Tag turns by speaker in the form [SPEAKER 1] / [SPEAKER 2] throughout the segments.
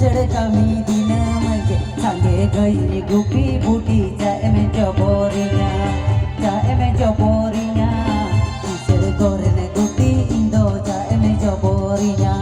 [SPEAKER 1] Isere kami dina mangke sange gaini gupi buti jaeme joborinya jaeme joborinya isere gorene gupi indo jaeme joborinya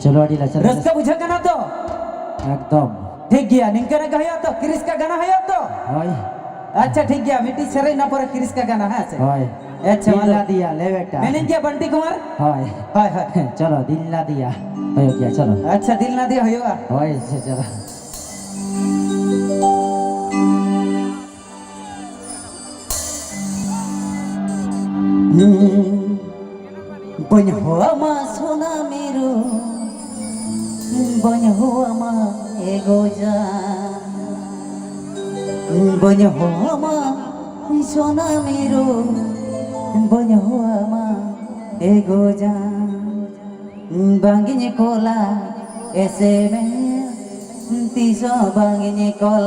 [SPEAKER 2] चलो अड़ी ला
[SPEAKER 1] रस्ता बुझा गाना तो
[SPEAKER 2] एकदम
[SPEAKER 1] ठीक गया निंका ना गया तो क्रिस का गाना है तो
[SPEAKER 2] हाय
[SPEAKER 1] अच्छा ठीक गया मिट्टी सरे ना पर क्रिस का गाना है से
[SPEAKER 2] हाय
[SPEAKER 1] अच्छा
[SPEAKER 2] दिल दिया ले बेटा
[SPEAKER 1] मैंने क्या बंटी कुमार
[SPEAKER 2] हाय
[SPEAKER 1] हाय हाय
[SPEAKER 2] चलो दिल ला दिया हो गया चलो
[SPEAKER 1] अच्छा दिल ना दिया होगा
[SPEAKER 2] हाय चलो
[SPEAKER 1] बन हुआ मा सोना मेरो बन हुआ मा एगो जान बन हुआ मा सोना मेरो बन हुआ मा एगो जान बांगिने कोला ऐसे में तीसो बांगिने कल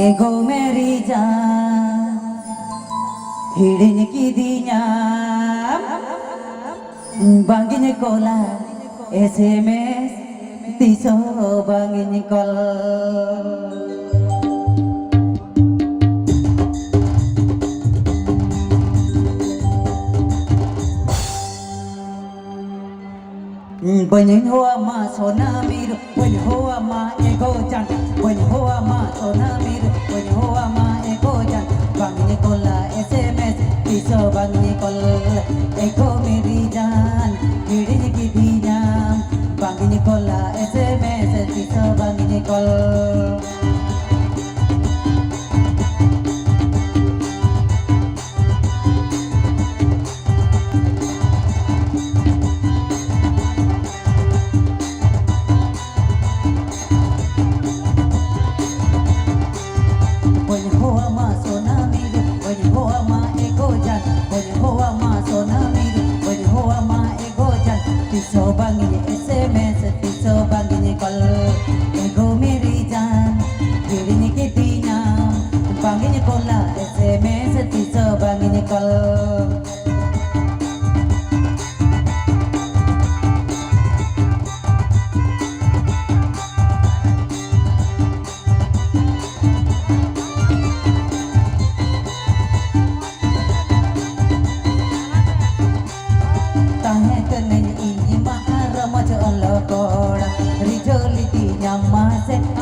[SPEAKER 1] एगो मेरी जान हिड़िन की दिया बांगिने कोला ऐसे में तीसो बांगिने कल बन हुआ माँ सोना मेरो बन हुआ माँ एगो जान बन हुआ माँ सोना मेरो बन हुआ माँ एगो जान बांगिने कोला ऐसे में तीसो बांगिने कल एगो मेरी जान हिड़िन की दिया बांगिने कोला ऐसे में तीसो बांगिने कल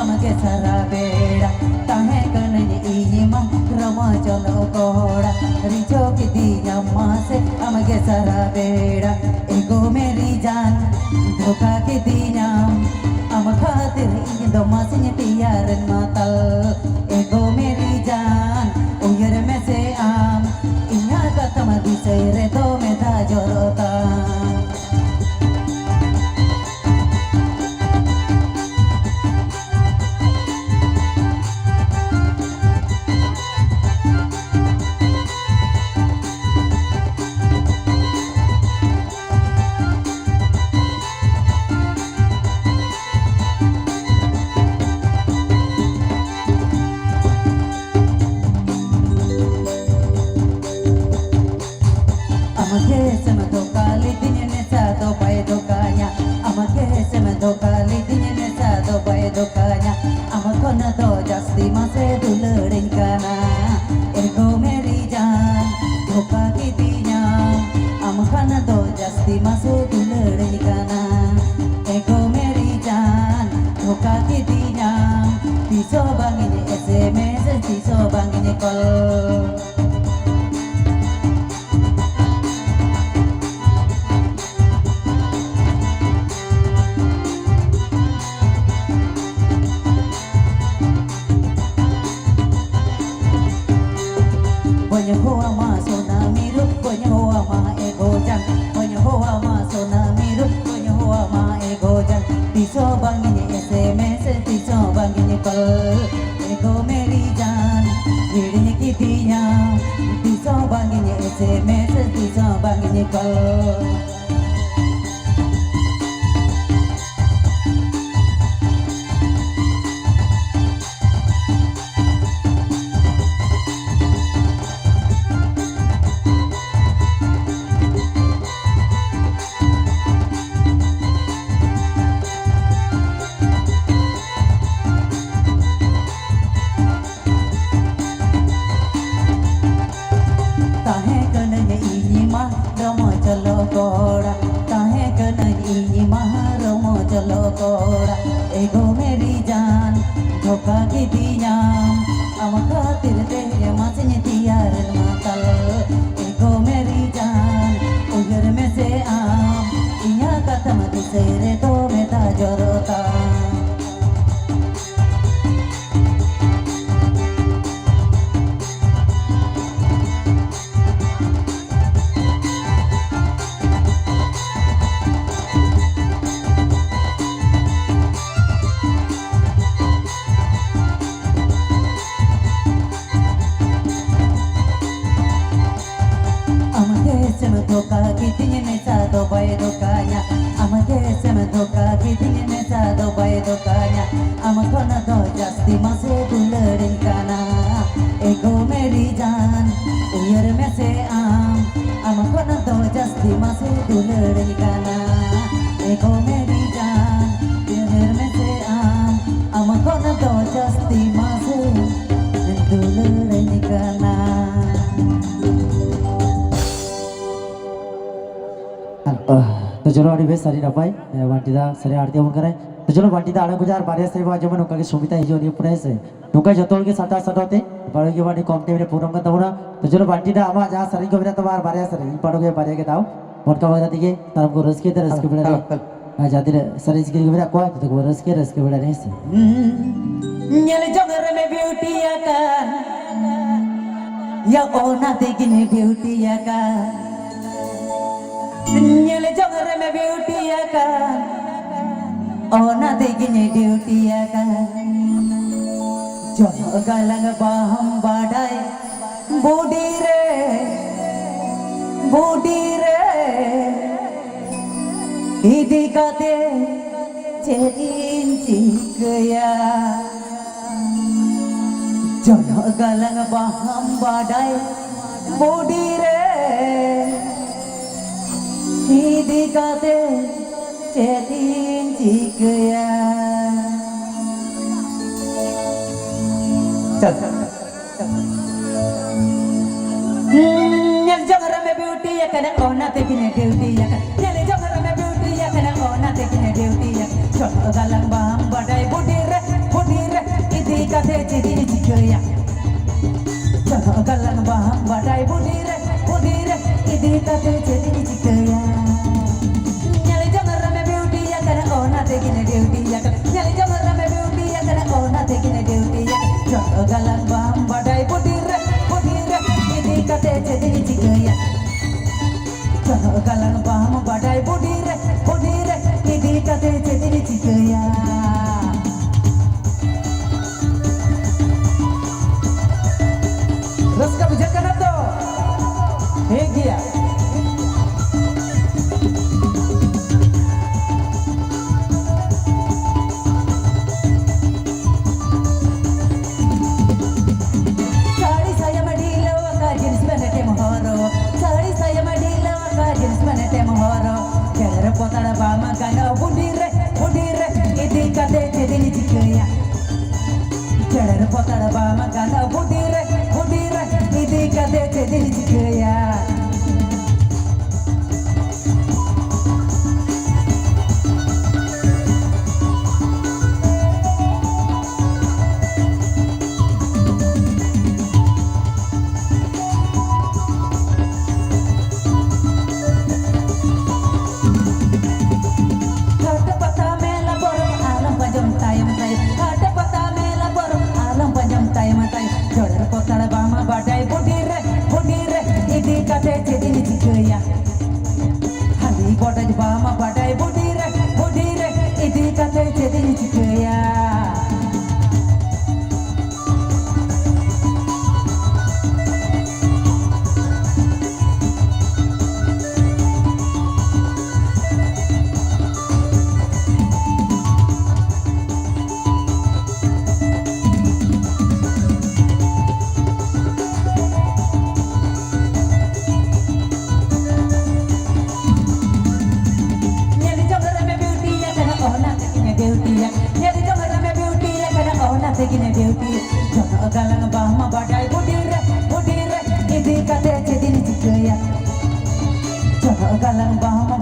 [SPEAKER 1] amage sara beda tahe kanani ini mah rama jalo koda rijo kiti nyamase amage sara beda ego meri jaan dhoka kiti nyam am khatir ini do masnya tiaran matal ego meri jaan uyar me se am inya kata madi sere to meta jorota amage semado kali dinyane sado pai dokanya amage semado kali dinyane sado pai dokanya amakona do jasti mase dulering kana ego meri jaan dhoka kitinya amakona do jasti mase dulering kana ego meri jaan dhoka kitinya tiso bangine sms tiso bangine call Banyak hoa ma sona miru, banyak hoa ma ego jan. Banyak hoa ma sona miru, banyak hoa ma ego jan. Tiso bangine SMS, tiso bangine call. Ego meri jan, hidne kitinya. Tiso bangine SMS, tiso bangine call. Tahe kanani ini mah ramo jalo koda tahe kanani ini mah ramo jalo koda ego meri jaan dhoka kitinya am khatir tere masnya tiaran matal ego meri jaan uyar me se am inya kata mati sere to meta jorota amage semado kaki tinyane sado pai dokanya amage semado kaki tinyane sado pai dokanya amakona do jasti mase dulering kana ego meri jaan uyar me se am amakona do jasti mase dulering kana ego meri jaan uyar me se am amakona do jasti mase dulering kana
[SPEAKER 2] तो चलो अड़ी base सारी रपाई वांटी दा सारी आरती अमन कराए तो चलो वांटी दा आड़ा गुजार बारे से बाजू में नौका की सुविधा हिजो नहीं पड़े से नौका जतोल के साथ होते पड़ो के वांटी कॉम्पटी में पूरम का तबना तो चलो वांटी दा आमा जहाँ सारी को बिना तो बार बारे सारी पड़ो के बारे के ताऊ मोटका वगैरह दिखे तार को रस के तरह रस के बिना जाती रहे सारी इसके बिना कोई तो वो रस के बिना नहीं से
[SPEAKER 1] nyale jonger me beauty akan ya ona tegine beauty akan nyale jonger me beauty akan ona tegine beauty akan jono galang baham badai budi re idi kate cerin cikaya jono galang baham badai budi re idi kate cerin cikaya चल nyal jongara me beauty ya kana ona te kine beauty ya nyal jongara me beauty ya kana ona te kine beauty ya chot galang bam badai budi re galang bam badai budire ini kate jadi cikaya jono galang bam badai budire ini kate jadi cikaya रस का विजय करना तो है गया sari saya madilo ka jenis banete mohoro sari saya madilo ka jenis banete mohoro kera potara bama kana budire idi kate jedini cikaya kera potara bama kana budire idi kate jedini cikaya badai budire idi kate jedini cikaya handi bodaj bama badai budire idi kate jedini cikaya jono galang bama badai budire idi kate jedini cikaya jono galang bama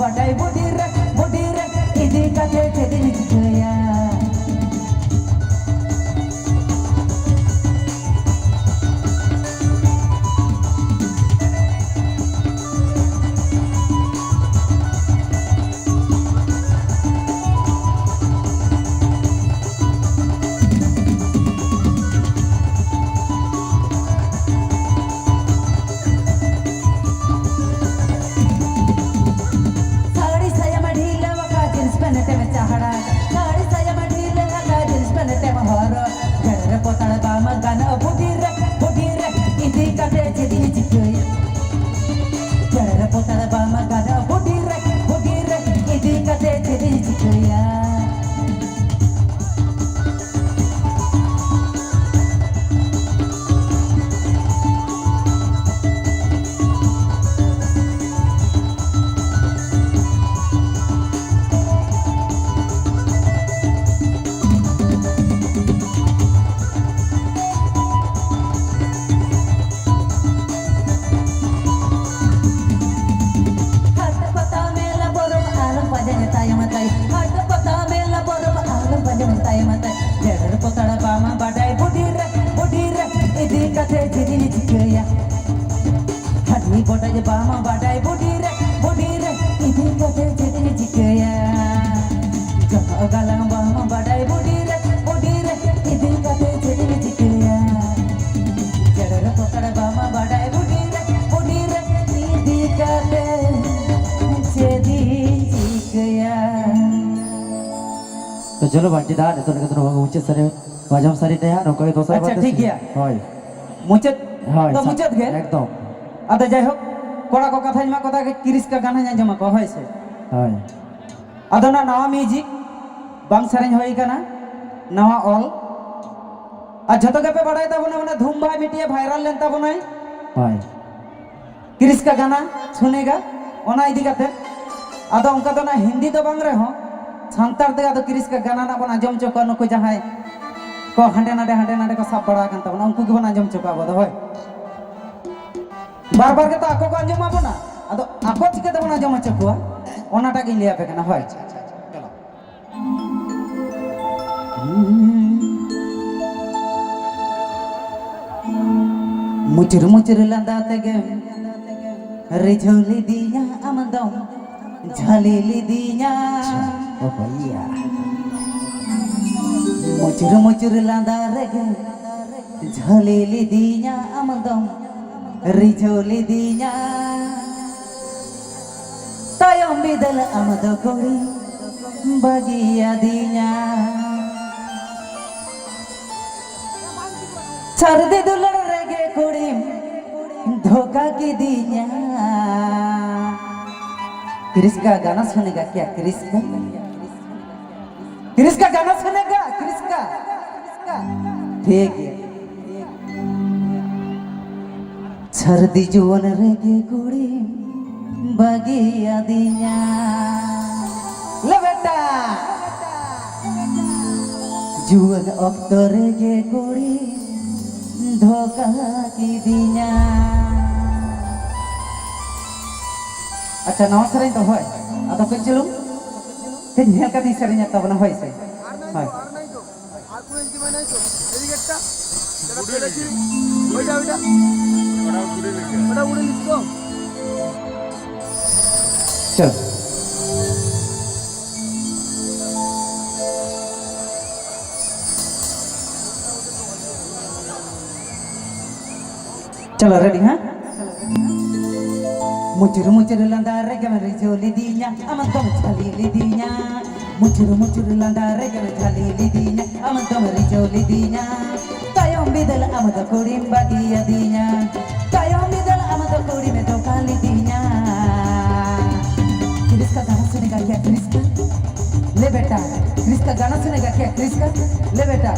[SPEAKER 1] badai budire idi kate jedini cikaya hadi bodaj bama badai budire idi kate jedini cikaya jono galang bama badai budire idi kate jedini cikaya jadara potara bama badai budire idi kate jedini cikaya
[SPEAKER 2] तो चलो बांटी दा तो लगे तो ऊंचे सरे वाजम सारी तैयार हो कोई दूसरा
[SPEAKER 1] अच्छा ठीक है
[SPEAKER 2] হয়
[SPEAKER 1] मुचत
[SPEAKER 2] হয়
[SPEAKER 1] तो मुचत गे
[SPEAKER 2] একদম
[SPEAKER 1] আদা যাই হোক কোড়া কো কথা মা কথা কিরিস কা গানা জমা কো হইছে
[SPEAKER 2] হয়
[SPEAKER 1] আদনা নাওয়া মিউজিক বাং সেরেঞ্জ হই কানা নাওয়া অল আর যত গপে বাড়াই তাবো না মানে ধুম ভাই মিটিয়ে ভাইরাল লেন তাবো নাই
[SPEAKER 2] হয়
[SPEAKER 1] किरिस का गाना सुनेगा ओना इदी काते आदो उनका तो ना हिंदी तो बांग रहे हो सांतार दे आदो किरिस का गाना ना बना जम चोका नको जहाय को हंडे नाडे को सब बड़ा कांता बना उनको की बना जम चोका बद होय बार बार के तो आको को अंजम आबो ना आदो आको चिके तो बना जम चोकुआ ओना टा के लिया पे ना होय चलो मुचर मुचर लंदा तगे रिझोली दिया आमदम झलीली दिया
[SPEAKER 2] ओ भैया
[SPEAKER 1] मुचर मुचर लंदा रगे ঝালিলি দিnya amdom rijoli dinya tayom bidal amdo kori bagia dinya sarde dular rege kurim धोखा की दिया क्रिस का गाना सुनेगा क्या क्रिस का गाना सुनेगा क्रिस का ठीक है सर्दी जुवन रेगे कुड़ी बगिया दिया ले बेटा जुवन अक्तो रेगे कुड़ी धोखा की दिया अच्छा नवा सरें तो होय अतो कई चलू ते नेल का दी सरें तब ना होय से होय
[SPEAKER 3] আর কোন ইন্টিমে নাই তো এদিকে একটা এটা পেলেছি ওইটা ওটা ওটা উড়ে লিখতো
[SPEAKER 1] चल चलो रेडी हाँ मुचुर लंदारे के मेरे झोली दिया अमन तो झली दिया मुचुर लंदारे के मेरे झली दिया अमन तो मेरी झोली दिया तायों बिदल अमन तो कुड़ी बागिया दिया तायों बिदल अमन तो कुड़ी में तो काली दिया क्रिस का गाना सुनेगा क्या क्रिस का ले बेटा क्रिस का गाना सुनेगा क्या क्रिस का ले बेटा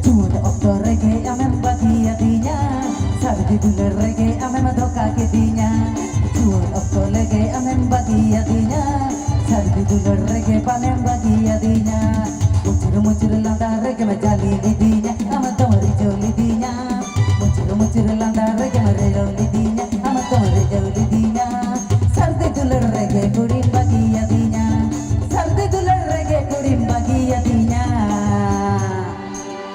[SPEAKER 1] चूड़ अक्टोर के अमन बागिया दिया सर्दी दुलर रेगे अमे धोखा के दिया चूर अक्तो लगे अमे बगिया दिया सर्दी दुलर रेगे पाने बगिया दिया मुचुर लंदा रेगे में जाली दिया अमे तुम्हारी जोली दिया मुचुर लंदा रेगे में जोली दिया अमे तुम्हारी जोली दिया सर्दी दुलर रेगे कुड़ी बगिया दिया सर्दी दुलर रेगे कुड़ी बगिया दिया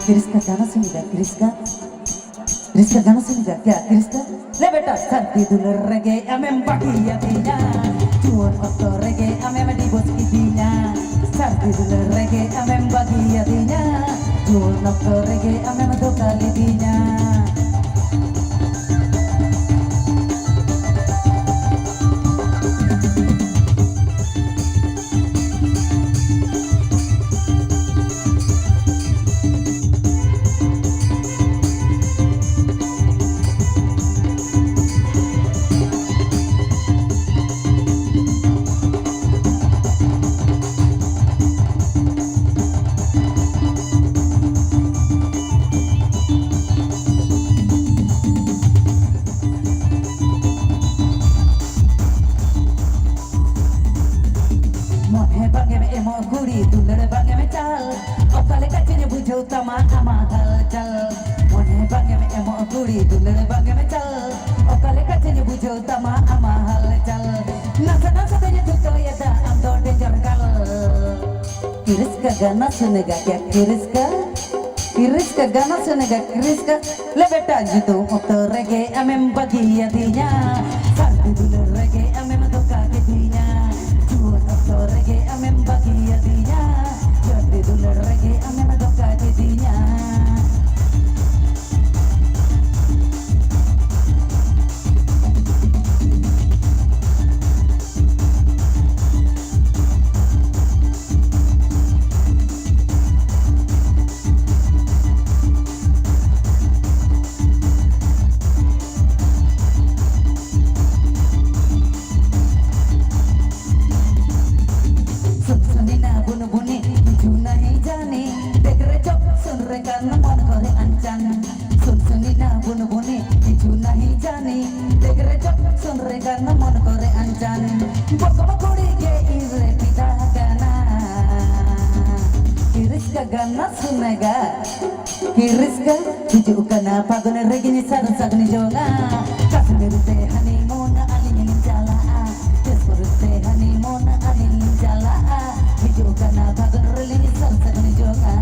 [SPEAKER 1] क्रिस का गाना सुनेगा क्रिस का गाना सुनेगा क्या क्रिस का ले बेटा सर्दी दुलर रेगे अमें बागिया दिया चूर अक्तो रेगे अमें डिवोर्स की दिया सर्दी दुलर रेगे अमें बागिया दिया चूर अक्तो रेगे अमें धोखा ली दिया कुड़ी दुलर बागे में चल अकाले कच्चे बुझो तमा अमा हल चल मोने बागे में एमो कुड़ी दुलर बागे में चल अकाले कच्चे बुझो तमा अमा हल चल नसा तेरे तो ये दा हम दो डेंजर गल क्रिस का गाना सुनेगा क्या क्रिस का गाना सुनेगा क्रिस का ले बेटा जितो तो रेगे अमें बगिया दिया सर्दी दुलर रेगे अमें धोखा के दिया तो रेगे अमें बगिया दिया सर्दी दुलर रेगे अमें धोखा के दिया गाना सुनेगा क्रिस का तुझे उकना पागल रेगिनी सर सगनी जोगा कश्मीर से हनीमून अली जाला तेजपुर से हनीमून अली जाला तुझे उकना पागल रेगिनी सर सगनी जोगा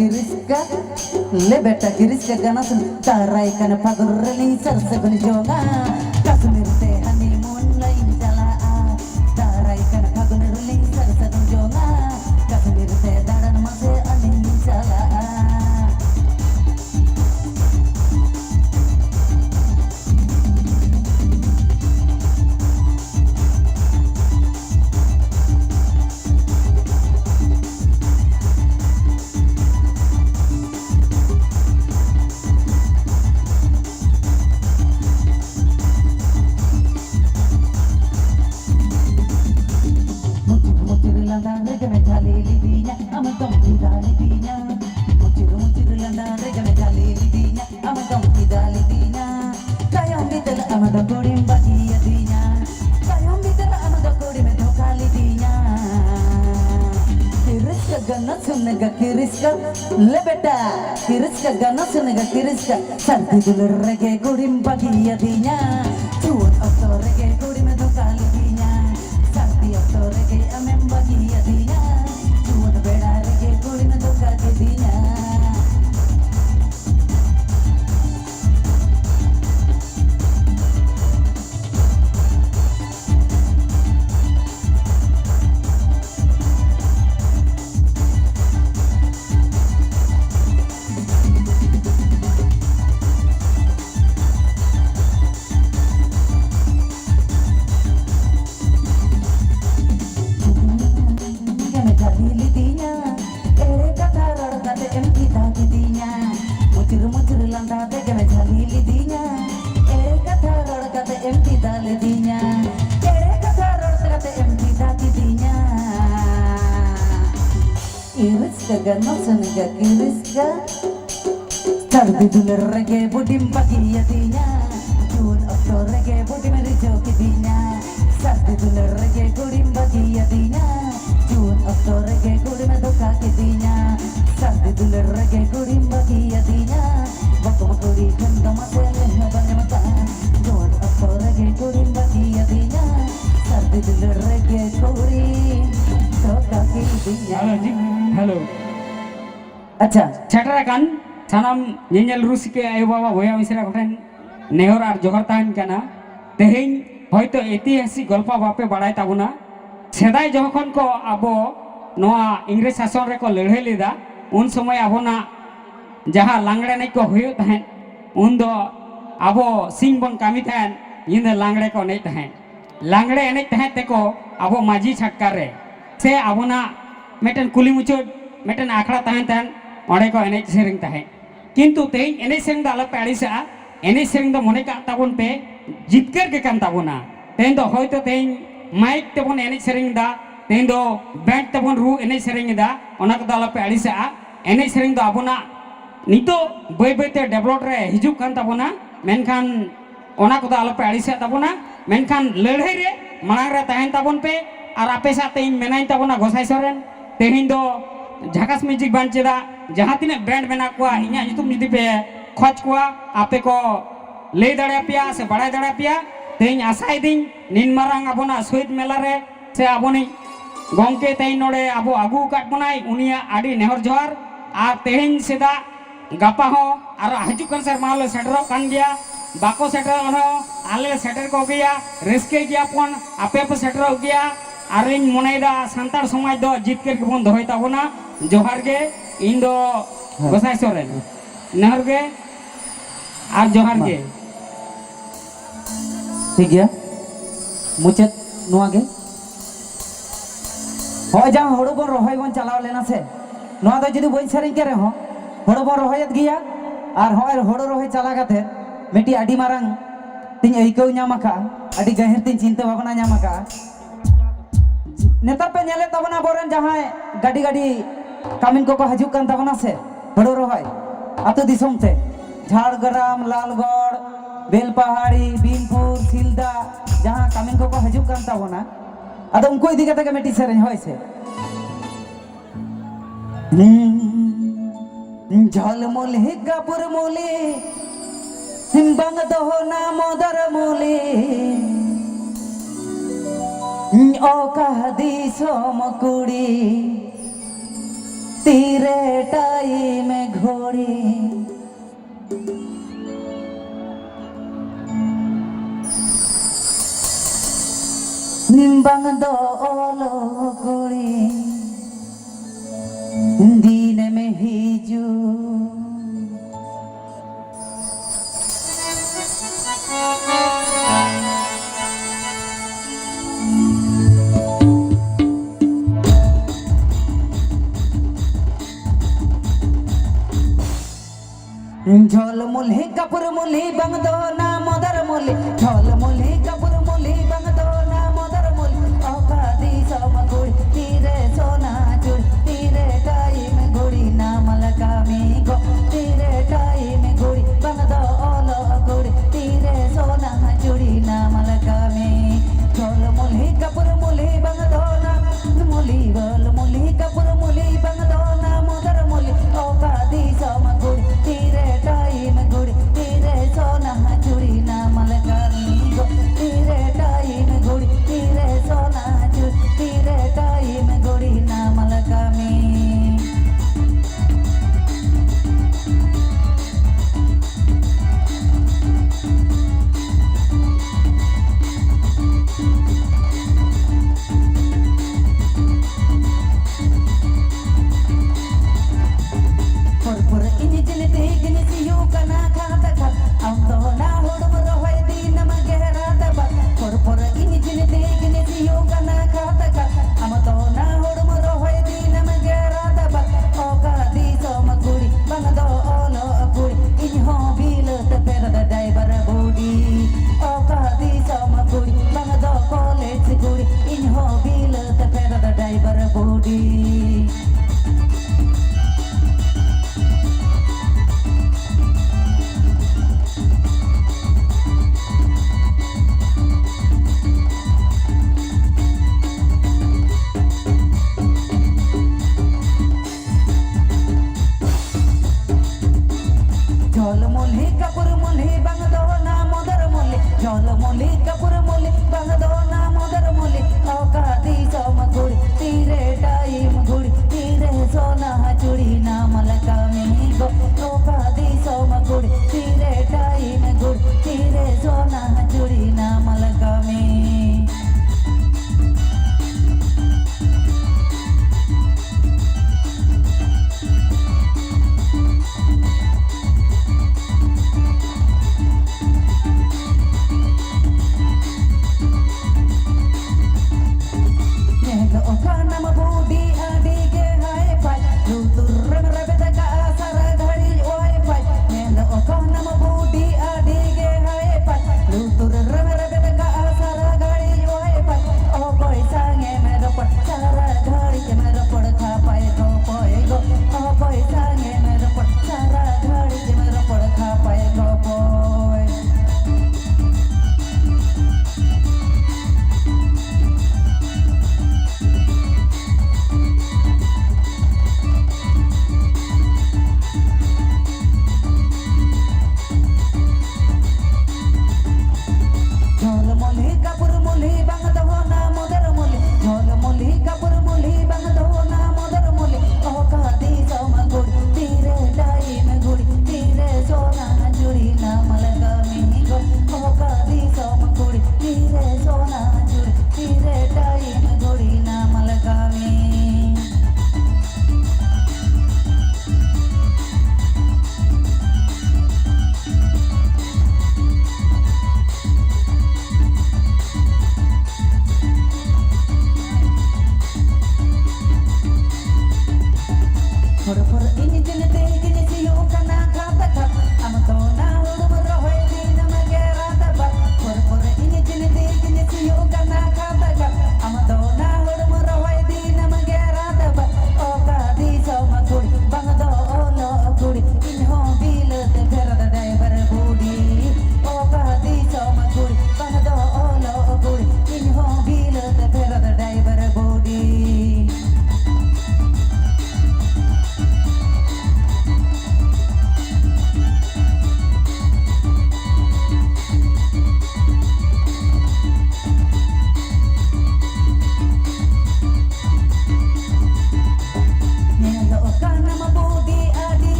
[SPEAKER 1] किरिस्का ले बेटा किरिस्का गाना सुन ताराई कन पगुर रली सरसगुन जोगा कश्मीर से हनीमून लाइन चला ताराई कन पगुर रली सरसगुन जोगा कश्मीर से दाड़न मसे अनिन चला Kiriska le beta kiriska gana sunaga kiriska sardi dulur rege gudim bagi yadinya chuan auto rege gudim dhokali dinya sardi auto rege amem bagi yadinya chuan beda rege gudim dhokali dinya Gana sunaga kiriska sardi dulur rege budim bagi yadinya chuan auto rege budim rijo kidinya sardi dulur rege gudim bagi yadinya chuan auto rege gudim dhoka kidinya sardi dulur rege gudim bagi yadinya bakum kuri khanda masele bane mata chuan auto rege gudim bagi yadinya sardi dulur rege gudim dhoka kidinya
[SPEAKER 4] hello
[SPEAKER 1] अच्छा
[SPEAKER 4] छेटरा कान सानाम nail रुस के आयो बाबा भया मिश्रा कोठेन नेहर और जोहर ताहन काना तेहेन हयतो ऐतिहासिक गल्प बापे बाड़ाय ताबुना सेदाय जखन को आबो नोआ इंग्रेज शासन रे को लड़ाई लेदा उन समय आबोना जहां लांगड़े नै को होयो ताहन उन दो आबो सिंह बन कामी ताहन इन लांगड़े को नै ताहन लांगड़े एनै ताहन तेको आबो माजी छटका रे से आबोना मेटन कुली मुचुड मेटन आखड़ा ताहन ताहन ओडे को एनै सेरिंग ताहन किंतु तेई एनै सेरिंग दा अलग पेड़ीसा एनै सेरिंग दा मने का ताबुन पे जितकर के कान ताबुना तेन दो होयतो तेई माइक तेबुन एनै सेरिंग दा तेन दो बैंड तेबुन रू एनै सेरिंग दा ओना को दा अलग पेड़ीसा एनै सेरिंग दा आबुना नितो बय बयते डेवलप रे हिजु कान ताबुना मेनखान ओना को दा अलग पेड़ीसा ताबुना मेनखान लड़ाई रे मांग रे ताहन ताबुन पे और आपे साथ तेई मेनाई ताबुना गोसाई सोरेन तेहिं दो झाकास म्यूजिक बैंड चेदा जहाँ तीन बैंड मेना को इना युतुम जुदी पे खोज को आपे को ले दाड़ा पिया से बड़ाई दाड़ा पिया तेहिं आशाई दिन निन मारांग आबोना शहीद मेला रे से आबोनी गंके तेहिं नोडे आबो आगु काट बनाई उनिया आडी नेहर जोहार और तेहिं सेदा गापा हो और हजुकन सर माल सेटरो कान गया बाको सेटर ono आले सेटर को गया रेस्के गया पन आपे पे सेटर गया आरिन मोनेदा संतार समाज दो जितकर के बन दोहय ताबोना जोहार गे इन दो गोसाई सोरेन नहर गे और जोहार गे
[SPEAKER 1] ठीक गया मुचत नुआ गे हो जा होड़ो बन रोहय बन चलाव लेना से नुआ दो जदी बन सेरिंग के रे हो होड़ो बन रोहयत गया और होड़ो रोहय चला गाते मेटी आडी मारंग तिन अइकौ ᱧᱟᱢᱟᱠᱟ आडी गहर तिन चिंता भावना ᱧᱟᱢᱟᱠᱟ नेता पे नेले तबना बोरन जहां गाड़ी गाड़ी कामिन को हजुक कान तबना से होड़ो रोहय आतो दिसम ते झाड़ग्राम लालगढ़ बेलपहाड़ी बीनपुर सिलदा जहां कामिन को हजुक कान तबना आदो उनको इदी कते के मेटी सेरेन होय से झलमुल हिगापुर मुली हिंबांग दोहना मोदर मुली ओ कहदी सोमकुड़ी तीरे टाइम घोड़ी निम्बंग दो ओलो कुड़ी दिन में हिजू झोल मुल्ही कपूर मुल्ही बंग दो ना मदर मुल्ही झोल मुल्ही कपूर मुल्ही बंग दो ना मदर मुल्ही औका दी सम गुड़ी तीरे सोना चुड़ी तीरे टाइम गुड़ी ना मलका में गो तीरे टाइम गुड़ी बंग दो ओलो गुड़ी तीरे सोना चुड़ी ना मलका में झोल मुल्ही कपूर मुल्ही बंग दो ना मुल्ही बोल मुल्ही कपूर मुल्ही बंग दो ना मदर मुल्ही औका दी सम गुड़ी तीरे टाइम गुड़ी तीरे सोना चुड़ी ना मलकानी गो तीरे टाइम गुड़ी तीरे सोना चुड़ी तीरे टाइम गुड़ी ना Malkani Pur ini jenis gini siu kana kata kat Amto na hudum rohai di nama gera dabat Pur ini jenis gini siu kana kata kat Amto na hudum rohai di nama gera dabat Oka di soma guri bangado olo guri Ini ho bila tepera da driver budi Oka di soma guri bangado college guri Ini ho bila tepera da driver budi झोल मुल्ही कपूर मुल्ही बंग दो ना mother मुल्ही झोल मुल्ही कपूर मुल्ही बंग दो ना mother मुल्ही औका दी सम गुड़ी तीरे time Gudi तीरे सोना चुड़ी ना मलका में गो औका दी सम गुड़ी तीरे टाइम गुड़ी तीरे सोना चुड़ी ना मलका में Oka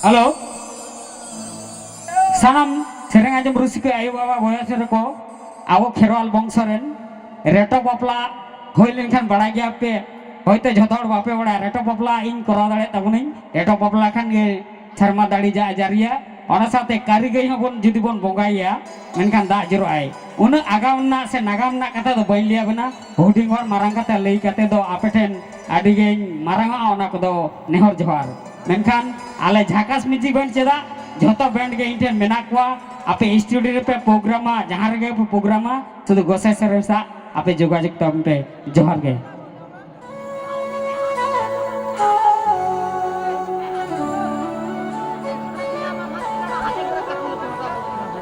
[SPEAKER 4] Halo. Sanam sereng aja berusik ayo bawa boya sereko. Awo kherwal bongsoren. Reto bapla hoilin kan badai gya pe. Hoite jhotor bape bada reto bapla in kora dare tabunin. Reto bapla kan ge charma dali ja ajaria. Ona sate karigei hobon judi bon bongaya. Menkan da jero ai. Una agamna se nagamna kata do bailiya bena. Huding hor marang kata lei kate do apeten adige maranga ona ko do nehor johar. Menkan ale Jhakas Music Band cheda joto band ge inten menak kwa ape studio pe program jahar ge program sudu gosai seresa ape jogajog tompe johar ge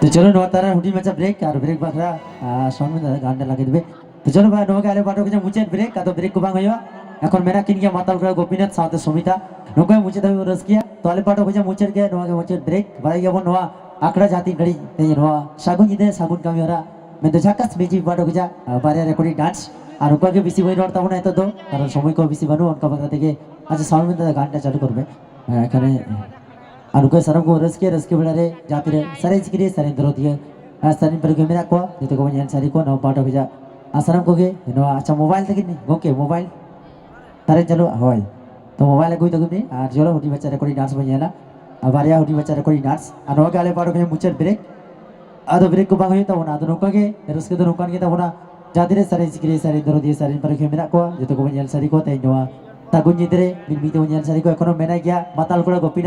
[SPEAKER 2] तो चलो नवा तारा hoodie मचा break और break बाखरा song में गाना लगे दिबे तो चलो भाई नवा गाले बाटो के मुचे ब्रेक का तो ब्रेक को बांग होया এখন মেরা কিন গিয়া মাতাল করে গোপীনাথ সাথে সুমিতা নৌকায় মুছে দাবি রস গিয়া তোলে পাটো হইছে মুচের কে নওয়া মুচের ব্রেক বাড়াই গিয়া নওয়া আকড়া জাতি গড়ি এই নওয়া সাগুন ইদে সাগুন কামি হরা মে তো ঝাকাস মিজি বাটো গজা বারে রেকর্ডিং ডান্স আর ওকে বেশি বই রড়তা না এত তো কারণ সময় কো বেশি বানু অনকা বাগা থেকে আচ্ছা সাউন্ড में গানটা চালু করবে এখানে আর ওকে সারা को रस के बेड़ा रे जाति रे सारे जिक्री सारे दरो दिए सारे पर के मेरा को तो को बनियान सारी को नव पाटो गजा आसाराम को के नो अच्छा मोबाइल तक नहीं गोके मोबाइल तारे चलो होय तो मोबाइल कोई तक नहीं और चलो हुडी बच्चा रेकॉर्डिंग डांस बनियाला बारिया हुडी बच्चा रेकॉर्डिंग डांस और नो गाले पाटो के मुचर ब्रेक आदो ब्रेक को बांग तो ना तो नो के रस के तो नो के तो ना जाति रे सारे जिक्री सारे दरो दिए सारे पर के मेरा को तो को बनियान सारी को ते नो तागुन जितरे बिन बीते बनियान सारी को एकोनो मेना गया माताल कोड़ा गोपी